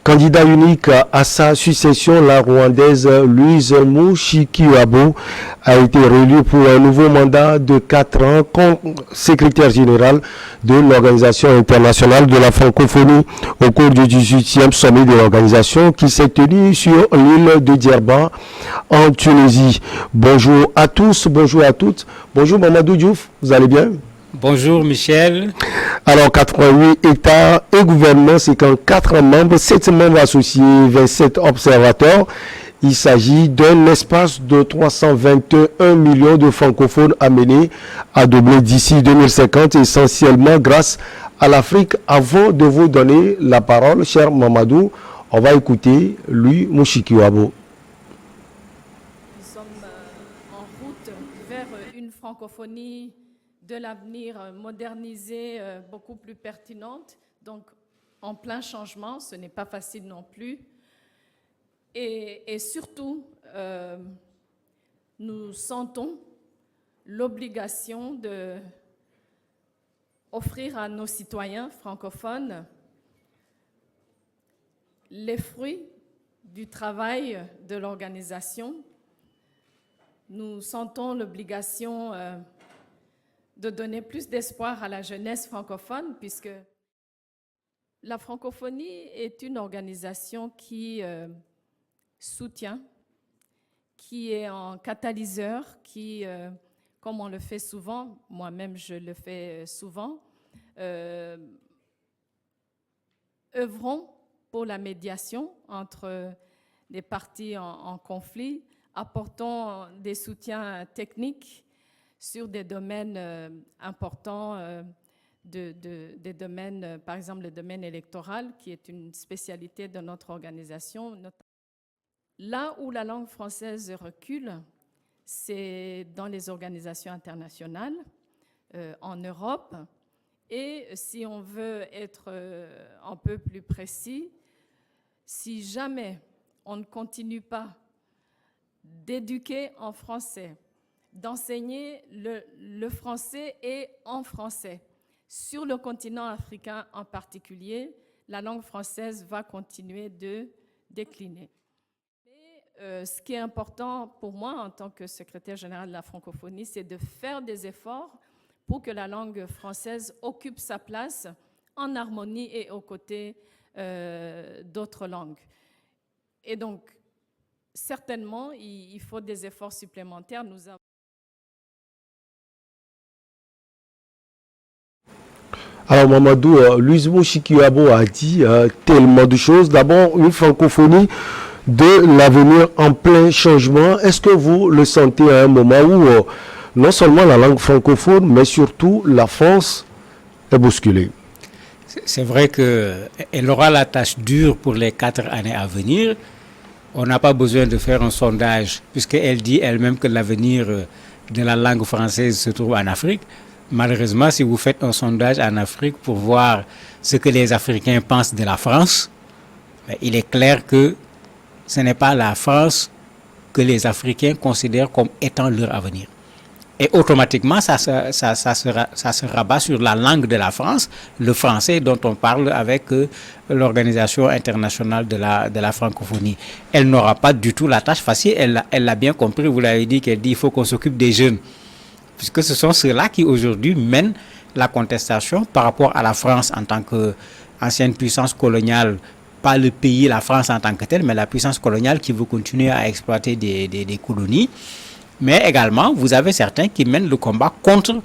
Candidat unique à sa succession, la Rwandaise Louise Mushikiwabo a été réélue pour un nouveau mandat de 4 ans comme secrétaire général de l'Organisation internationale de la francophonie au cours du 18e sommet de l'organisation qui s'est tenu sur l'île de Djerba en Tunisie. Bonjour à tous, bonjour à toutes. Bonjour Mamadou Diouf, vous allez bien? Bonjour Michel. Alors 88 États et gouvernements, c'est quand 4 membres, 7 membres associés, 27 observateurs. Il s'agit d'un espace de 321 millions de francophones amenés à doubler d'ici 2050, essentiellement grâce à l'Afrique. Avant de vous donner la parole, cher Mamadou, on va écouter lui, Mushikiwabo. Nous sommes en route vers une francophonie de l'avenir modernisée, beaucoup plus pertinente, donc en plein changement, ce n'est pas facile non plus. Et surtout, nous sentons l'obligation d'offrir à nos citoyens francophones les fruits du travail de l'organisation. Nous sentons l'obligation de donner plus d'espoir à la jeunesse francophone, puisque la francophonie est une organisation qui soutient, qui est en catalyseur, qui, comme on le fait souvent, moi-même je le fais souvent, œuvrons pour la médiation entre les parties en conflit, apportons des soutiens techniques sur des domaines importants, des domaines, par exemple le domaine électoral, qui est une spécialité de notre organisation. Là où la langue française recule, c'est dans les organisations internationales, en Europe, et si on veut être un peu plus précis, si jamais on ne continue pas d'éduquer en français, d'enseigner le français et en français. Sur le continent africain en particulier, la langue française va continuer de décliner. Mais, ce qui est important pour moi en tant que secrétaire général de la francophonie, c'est de faire des efforts pour que la langue française occupe sa place en harmonie et aux côtés d'autres langues. Et donc, certainement, il faut des efforts supplémentaires. Nous avons... Alors Mamadou, Louise Mushikiwabo a dit tellement de choses. D'abord, une francophonie de l'avenir en plein changement. Est-ce que vous le sentez à un moment où non seulement la langue francophone, mais surtout la France est bousculée? C'est vrai qu'elle aura la tâche dure pour les 4 années à venir. On n'a pas besoin de faire un sondage, puisqu'elle dit elle-même que l'avenir de la langue française se trouve en Afrique. Malheureusement, si vous faites un sondage en Afrique pour voir ce que les Africains pensent de la France, il est clair que ce n'est pas la France que les Africains considèrent comme étant leur avenir. Et automatiquement, ça se rabat sur la langue de la France, le français dont on parle avec l'Organisation internationale de la francophonie. Elle n'aura pas du tout la tâche facile, elle l'a bien compris, vous l'avez dit, qu'elle dit qu'il faut qu'on s'occupe des jeunes. Puisque ce sont ceux-là qui aujourd'hui mènent la contestation par rapport à la France en tant qu'ancienne puissance coloniale, pas le pays, la France en tant que telle, mais la puissance coloniale qui veut continuer à exploiter des colonies. Mais également, vous avez certains qui mènent le combat contre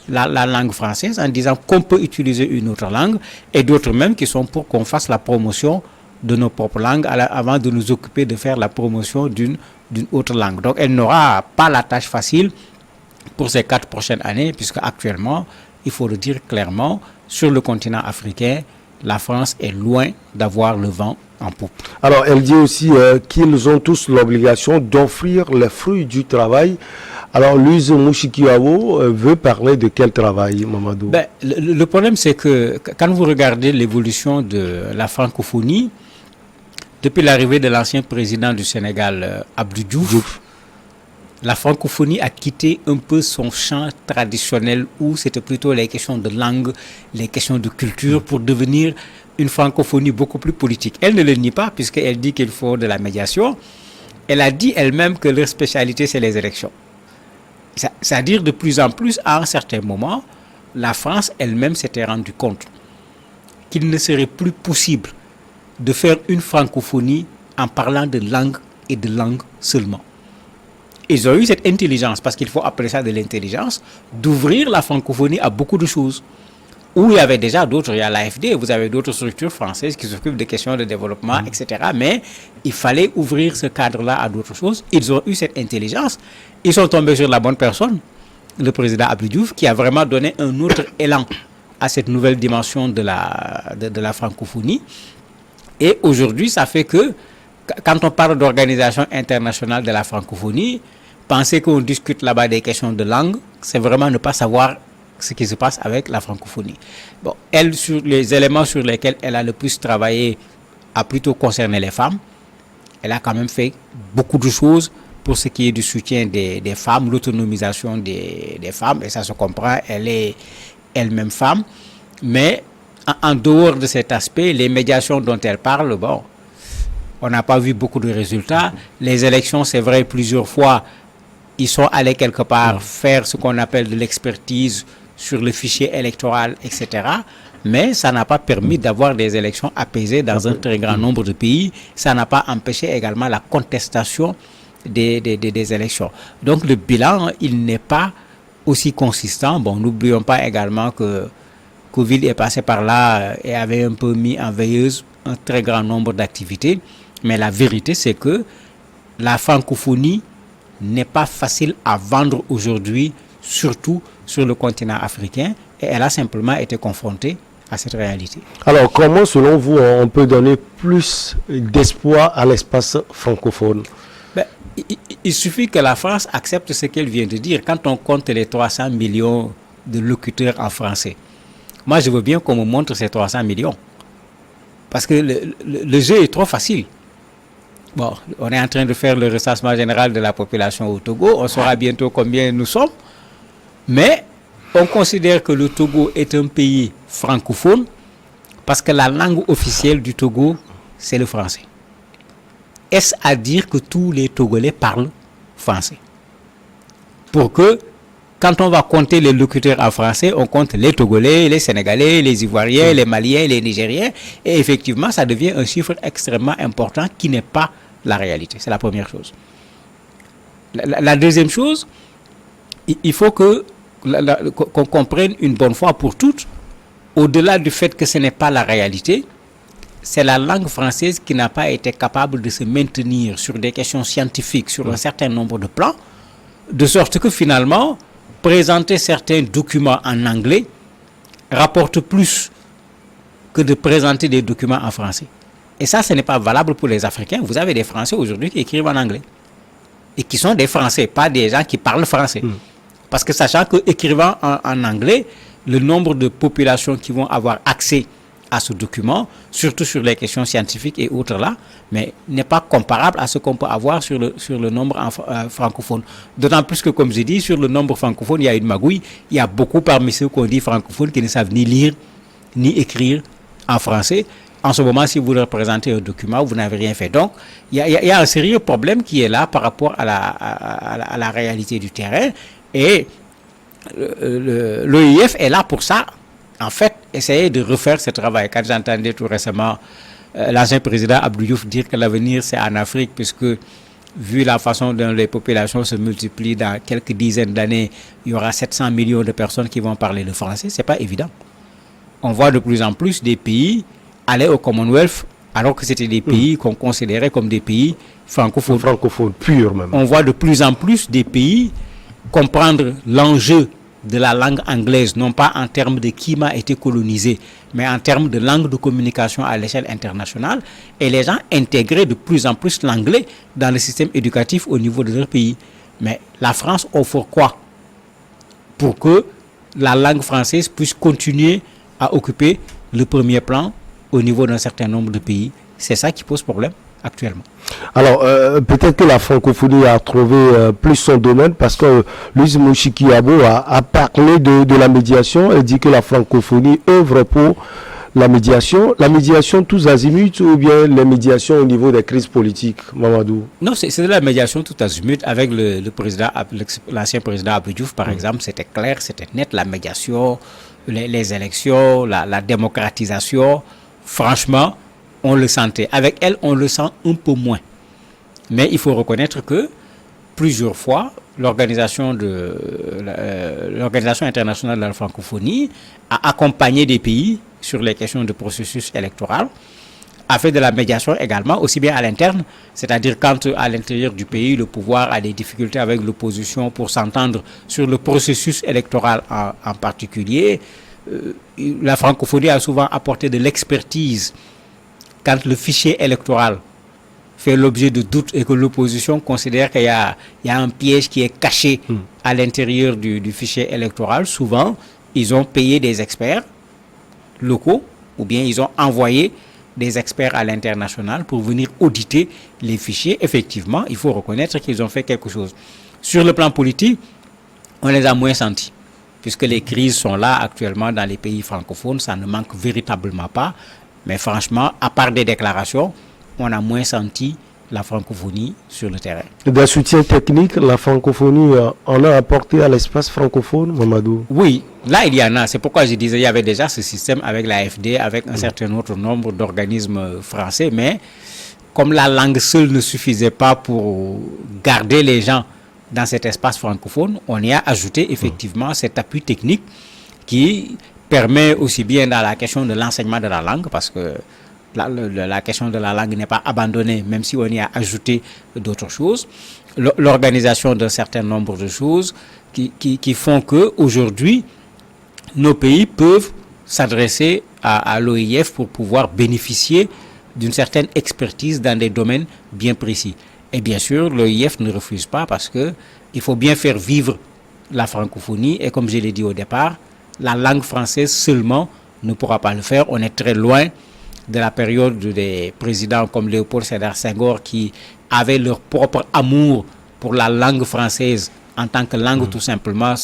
la langue française en disant qu'on peut utiliser une autre langue, et d'autres même qui sont pour qu'on fasse la promotion de nos propres langues avant de nous occuper de faire la promotion d'une autre langue. Donc elle n'aura pas la tâche facile pour ces 4 prochaines années, puisque actuellement, il faut le dire clairement, sur le continent africain, la France est loin d'avoir le vent en poupe. Alors, elle dit aussi qu'ils ont tous l'obligation d'offrir les fruits du travail. Alors, Louise Mushikiwabo veut parler de quel travail, Mamadou? Le problème, c'est que quand vous regardez l'évolution de la francophonie, depuis l'arrivée de l'ancien président du Sénégal, Abdou Diouf, la francophonie a quitté un peu son champ traditionnel où c'était plutôt les questions de langue, les questions de culture pour devenir une francophonie beaucoup plus politique. Elle ne le nie pas puisqu'elle dit qu'il faut de la médiation. Elle a dit elle-même que leur spécialité, c'est les élections. C'est-à-dire de plus en plus, à un certain moment, la France elle-même s'était rendue compte qu'il ne serait plus possible de faire une francophonie en parlant de langue et de langue seulement. Ils ont eu cette intelligence, parce qu'il faut appeler ça de l'intelligence, d'ouvrir la francophonie à beaucoup de choses. Où il y avait déjà d'autres, il y a l'AFD, vous avez d'autres structures françaises qui s'occupent des questions de développement, etc. Mais il fallait ouvrir ce cadre-là à d'autres choses. Ils ont eu cette intelligence. Ils sont tombés sur la bonne personne, le président Abdou Diouf, qui a vraiment donné un autre élan à cette nouvelle dimension de la francophonie. Et aujourd'hui, ça fait que, quand on parle d'organisation internationale de la francophonie, penser qu'on discute là-bas des questions de langue, c'est vraiment ne pas savoir ce qui se passe avec la francophonie. Bon, elle, sur les éléments sur lesquels elle a le plus travaillé, a plutôt concerné les femmes. Elle a quand même fait beaucoup de choses pour ce qui est du soutien des femmes, l'autonomisation des femmes, et ça se comprend, elle est elle-même femme. Mais en dehors de cet aspect, les médiations dont elle parle, bon, on n'a pas vu beaucoup de résultats. Les élections, c'est vrai, plusieurs fois, ils sont allés quelque part faire ce qu'on appelle de l'expertise sur le fichier électoral, etc. Mais ça n'a pas permis d'avoir des élections apaisées dans un très grand nombre de pays. Ça n'a pas empêché également la contestation des élections. Donc le bilan, il n'est pas aussi consistant. Bon, n'oublions pas également que Covid est passé par là et avait un peu mis en veilleuse un très grand nombre d'activités. Mais la vérité, c'est que la francophonie n'est pas facile à vendre aujourd'hui, surtout sur le continent africain, et elle a simplement été confrontée à cette réalité. Alors, comment, selon vous, on peut donner plus d'espoir à l'espace francophone? Il suffit que la France accepte ce qu'elle vient de dire. Quand on compte les 300 millions de locuteurs en français, moi, je veux bien qu'on me montre ces 300 millions. Parce que le jeu est trop facile. Bon, on est en train de faire le recensement général de la population au Togo. On saura bientôt combien nous sommes. Mais on considère que le Togo est un pays francophone parce que la langue officielle du Togo, c'est le français. Est-ce à dire que tous les Togolais parlent français? Pour que, quand on va compter les locuteurs en français, on compte les Togolais, les Sénégalais, les Ivoiriens, les Maliens, les Nigériens. Et effectivement, ça devient un chiffre extrêmement important qui n'est pas la réalité. C'est la première chose. La deuxième chose, il faut qu'on comprenne une bonne fois pour toutes, au-delà du fait que ce n'est pas la réalité, c'est la langue française qui n'a pas été capable de se maintenir sur des questions scientifiques, sur un certain nombre de plans, de sorte que finalement, présenter certains documents en anglais rapporte plus que de présenter des documents en français. Et ça, ce n'est pas valable pour les Africains. Vous avez des Français aujourd'hui qui écrivent en anglais. Et qui sont des Français, pas des gens qui parlent français. Parce que sachant qu'écrivant en anglais, le nombre de populations qui vont avoir accès à ce document, surtout sur les questions scientifiques et autres là, mais n'est pas comparable à ce qu'on peut avoir sur le nombre francophone. D'autant plus que, comme j'ai dit, sur le nombre francophone, il y a une magouille. Il y a beaucoup parmi ceux qu'on dit francophones qui ne savent ni lire, ni écrire en français. En ce moment, si vous leur présentez un document, vous n'avez rien fait. Donc, il y a un sérieux problème qui est là par rapport à la réalité du terrain. Et l'OIF est là pour ça. En fait, essayer de refaire ce travail. Quand j'entendais tout récemment l'ancien président Abdou Diouf dire que l'avenir c'est en Afrique, puisque vu la façon dont les populations se multiplient, dans quelques dizaines d'années, il y aura 700 millions de personnes qui vont parler le français, c'est pas évident. On voit de plus en plus des pays aller au Commonwealth alors que c'était des pays qu'on considérait comme des pays francophones. Francophones purs même. On voit de plus en plus des pays comprendre l'enjeu de la langue anglaise, non pas en termes de qui m'a été colonisé, mais en termes de langue de communication à l'échelle internationale, et les gens intégraient de plus en plus l'anglais dans le système éducatif au niveau de leur pays. Mais la France offre quoi pour que la langue française puisse continuer à occuper le premier plan au niveau d'un certain nombre de pays? C'est ça qui pose problème actuellement. Alors, peut-être que la francophonie a trouvé plus son domaine parce que Louise Mouchikiabo a parlé de la médiation et dit que la francophonie œuvre pour la médiation tous azimuts ou bien les médiations au niveau des crises politiques, Mamadou? Non, c'est de la médiation tout azimut avec l'ancien président Abdou Diouf, par exemple. C'était clair, c'était net, la médiation, les élections, la démocratisation. Franchement, on le sentait. Avec elle, on le sent un peu moins. Mais il faut reconnaître que plusieurs fois, l'Organisation internationale de la francophonie a accompagné des pays sur les questions de processus électoral, a fait de la médiation également, aussi bien à l'interne, c'est-à-dire quand à l'intérieur du pays, le pouvoir a des difficultés avec l'opposition pour s'entendre sur le processus électoral en particulier. La francophonie a souvent apporté de l'expertise quand le fichier électoral fait l'objet de doutes et que l'opposition considère qu'il y a un piège qui est caché à l'intérieur du fichier électoral. Souvent, ils ont payé des experts locaux ou bien ils ont envoyé des experts à l'international pour venir auditer les fichiers. Effectivement, il faut reconnaître qu'ils ont fait quelque chose. Sur le plan politique, on les a moins sentis, puisque les crises sont là actuellement dans les pays francophones, ça ne manque véritablement pas. Mais franchement, à part des déclarations, on a moins senti la francophonie sur le terrain. Des soutiens techniques, la francophonie en a apporté à l'espace francophone, Mamadou? Oui, là il y en a. C'est pourquoi je disais qu'il y avait déjà ce système avec l'AFD, avec un certain autre nombre d'organismes français. Mais comme la langue seule ne suffisait pas pour garder les gens dans cet espace francophone, on y a ajouté effectivement cet appui technique qui permet aussi bien dans la question de l'enseignement de la langue, parce que la question de la langue n'est pas abandonnée, même si on y a ajouté d'autres choses. L'organisation d'un certain nombre de choses qui font qu'aujourd'hui, nos pays peuvent s'adresser à l'OIF pour pouvoir bénéficier d'une certaine expertise dans des domaines bien précis. Et bien sûr, l'OIF ne refuse pas parce qu'il faut bien faire vivre la francophonie. Et comme je l'ai dit au départ, la langue française seulement ne pourra pas le faire. On est très loin de la période des présidents comme Léopold Sédar Senghor qui avaient leur propre amour pour la langue française en tant que langue tout simplement,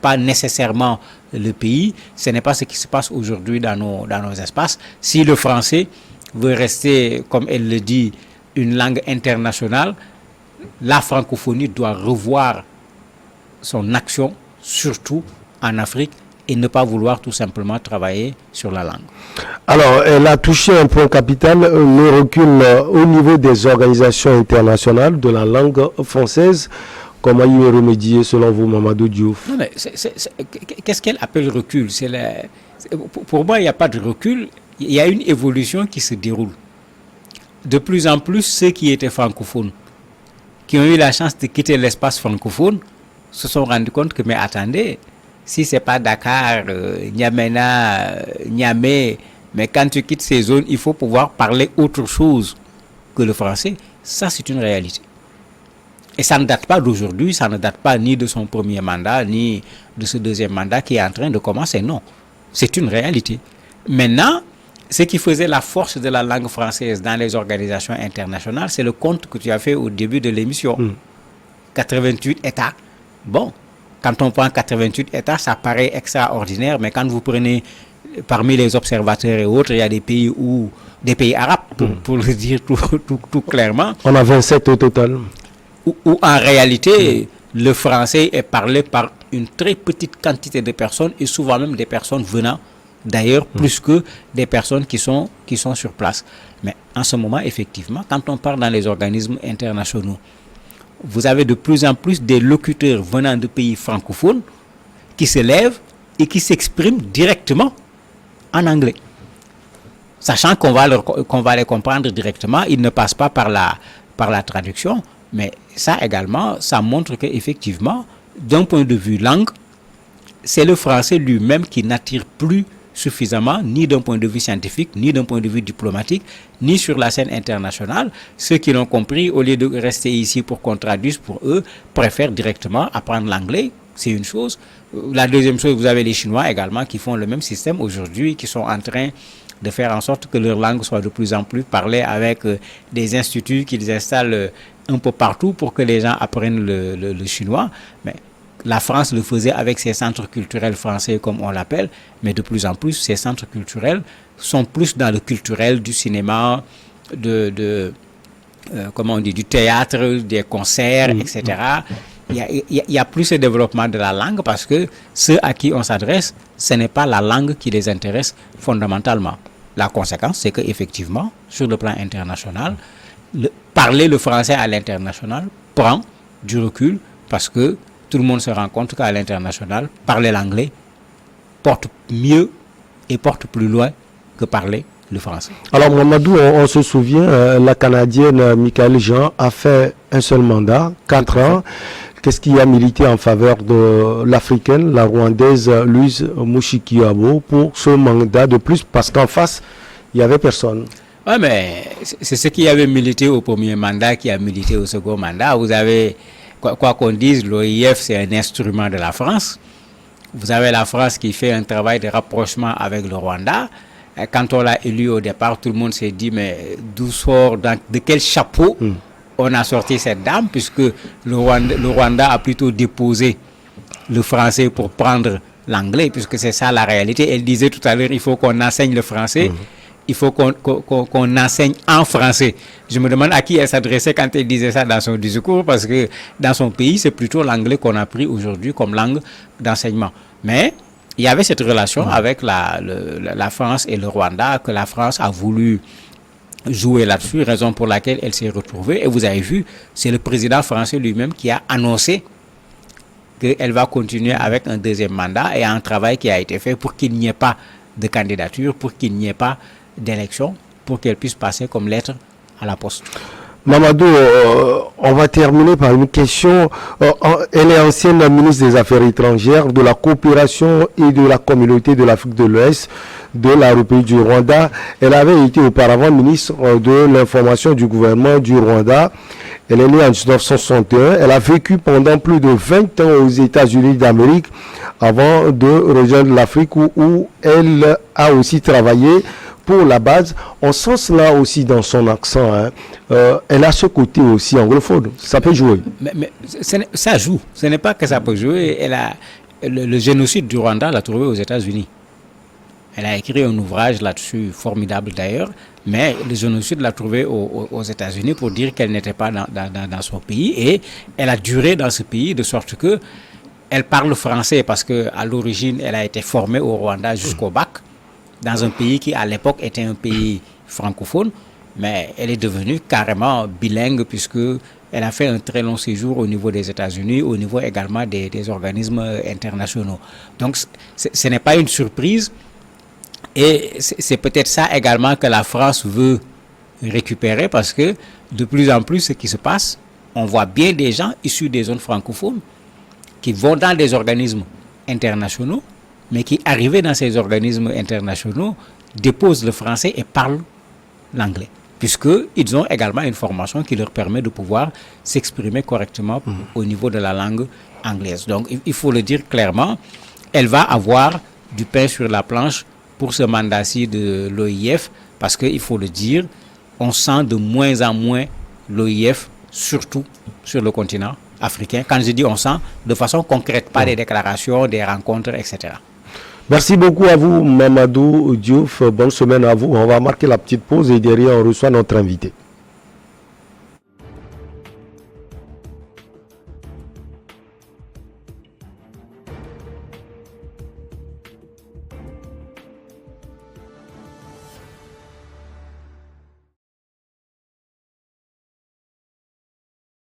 pas nécessairement le pays. Ce n'est pas ce qui se passe aujourd'hui dans nos espaces. Si le français veut rester, comme elle le dit, une langue internationale, la francophonie doit revoir son action, surtout en Afrique, et ne pas vouloir tout simplement travailler sur la langue. Alors, elle a touché un point capital, le recul au niveau des organisations internationales de la langue française. Comment y remédier selon vous, Mamadou Diouf? Non, mais qu'est-ce qu'elle appelle recul? Pour moi, il n'y a pas de recul. Il y a une évolution qui se déroule. De plus en plus, ceux qui étaient francophones, qui ont eu la chance de quitter l'espace francophone, se sont rendus compte que, mais attendez, si ce n'est pas Dakar, N'Djamena, Niamey, mais quand tu quittes ces zones, il faut pouvoir parler autre chose que le français. Ça, c'est une réalité. Et ça ne date pas d'aujourd'hui, ça ne date pas ni de son premier mandat, ni de ce deuxième mandat qui est en train de commencer. Non, c'est une réalité. Maintenant, ce qui faisait la force de la langue française dans les organisations internationales, c'est le compte que tu as fait au début de l'émission. 88 États. Bon, quand on prend 88 États, ça paraît extraordinaire, mais quand vous prenez parmi les observateurs et autres, il y a des pays arabes, pour le dire tout clairement. On a 27 au total. Où en réalité, le français est parlé par une très petite quantité de personnes et souvent même des personnes venant d'ailleurs, plus que des personnes qui sont sur place. Mais en ce moment, effectivement, quand on parle dans les organismes internationaux, vous avez de plus en plus des locuteurs venant de pays francophones qui se lèvent et qui s'expriment directement en anglais. Sachant qu'on va les comprendre directement, ils ne passent pas par la traduction. Mais ça également, ça montre qu'effectivement, d'un point de vue langue, c'est le français lui-même qui n'attire plus suffisamment, ni d'un point de vue scientifique, ni d'un point de vue diplomatique, ni sur la scène internationale. Ceux qui l'ont compris, au lieu de rester ici pour qu'on traduise pour eux, préfèrent directement apprendre l'anglais. C'est une chose. La deuxième chose, vous avez les Chinois également qui font le même système aujourd'hui, qui sont en train de faire en sorte que leur langue soit de plus en plus parlée avec des instituts qu'ils installent un peu partout pour que les gens apprennent le chinois. Mais La France le faisait avec ses centres culturels français, comme on l'appelle, mais de plus en plus, ces centres culturels sont plus dans le culturel du cinéma, comment on dit, du théâtre, des concerts, etc. Il y a plus ce développement de la langue parce que ceux à qui on s'adresse, ce n'est pas la langue qui les intéresse fondamentalement. La conséquence, c'est qu'effectivement, sur le plan international, parler le français à l'international prend du recul parce que tout le monde se rend compte qu'à l'international, parler l'anglais porte mieux et porte plus loin que parler le français. Alors Mamadou, on se souvient, la Canadienne Michaëlle Jean a fait un seul mandat, 4 ans. Qu'est-ce qui a milité en faveur de l'Africaine, la Rwandaise Louise Mushikiwabo pour ce mandat de plus? Parce qu'en face, il n'y avait personne. Oui, mais c'est ce qui avait milité au premier mandat qui a milité au second mandat. Vous avez, quoi qu'on dise, l'OIF, c'est un instrument de la France. Vous avez la France qui fait un travail de rapprochement avec le Rwanda. Quand on l'a élu au départ, tout le monde s'est dit, mais d'où sort, de quel chapeau on a sorti cette dame, puisque le Rwanda a plutôt déposé le français pour prendre l'anglais, puisque c'est ça la réalité. Elle disait tout à l'heure, il faut qu'on enseigne le français, il faut qu'on enseigne en français. Je me demande à qui elle s'adressait quand elle disait ça dans son discours, parce que dans son pays, c'est plutôt l'anglais qu'on a pris aujourd'hui comme langue d'enseignement. Mais il y avait cette relation avec la France et le Rwanda, que la France a voulu jouer là-dessus, raison pour laquelle elle s'est retrouvée. Et vous avez vu, c'est le président français lui-même qui a annoncé qu'elle va continuer avec un deuxième mandat et un travail qui a été fait pour qu'il n'y ait pas de candidature, pour qu'il n'y ait pas d'élection, pour qu'elle puisse passer comme lettre à la poste. Mamadou, on va terminer par une question. Elle est ancienne ministre des Affaires étrangères, de la coopération et de la communauté de l'Afrique de l'Ouest de la République du Rwanda. Elle avait été auparavant ministre de l'information du gouvernement du Rwanda. Elle est née en 1961. Elle a vécu pendant plus de 20 ans aux États-Unis d'Amérique avant de rejoindre l'Afrique où elle a aussi travaillé pour la base. On sent cela aussi dans son accent. Hein. Elle a ce côté aussi anglophone. Ça peut jouer. Mais ça joue. Ce n'est pas que ça peut jouer. Le génocide du Rwanda l'a trouvé aux États-Unis. Elle a écrit un ouvrage là-dessus, formidable d'ailleurs, mais le génocide l'a trouvé aux États-Unis pour dire qu'elle n'était pas dans son pays, et elle a duré dans ce pays de sorte que elle parle français parce qu'à l'origine, elle a été formée au Rwanda jusqu'au bac, dans un pays qui à l'époque était un pays francophone, mais elle est devenue carrément bilingue puisque elle a fait un très long séjour au niveau des États-Unis, au niveau également des organismes internationaux. Donc ce n'est pas une surprise. Et c'est peut-être ça également que la France veut récupérer parce que de plus en plus, ce qui se passe, on voit bien des gens issus des zones francophones qui vont dans des organismes internationaux, mais qui, arrivés dans ces organismes internationaux, déposent le français et parlent l'anglais, puisqu'ils ont également une formation qui leur permet de pouvoir s'exprimer correctement au niveau de la langue anglaise. Donc, il faut le dire clairement, elle va avoir du pain sur la planche pour ce mandat-ci de l'OIF, parce qu'il faut le dire, on sent de moins en moins l'OIF, surtout sur le continent africain. Quand je dis on sent, de façon concrète, pas des déclarations, des rencontres, etc. Merci beaucoup à vous, Mamadou Diouf. Bonne semaine à vous. On va marquer la petite pause et derrière, on reçoit notre invité.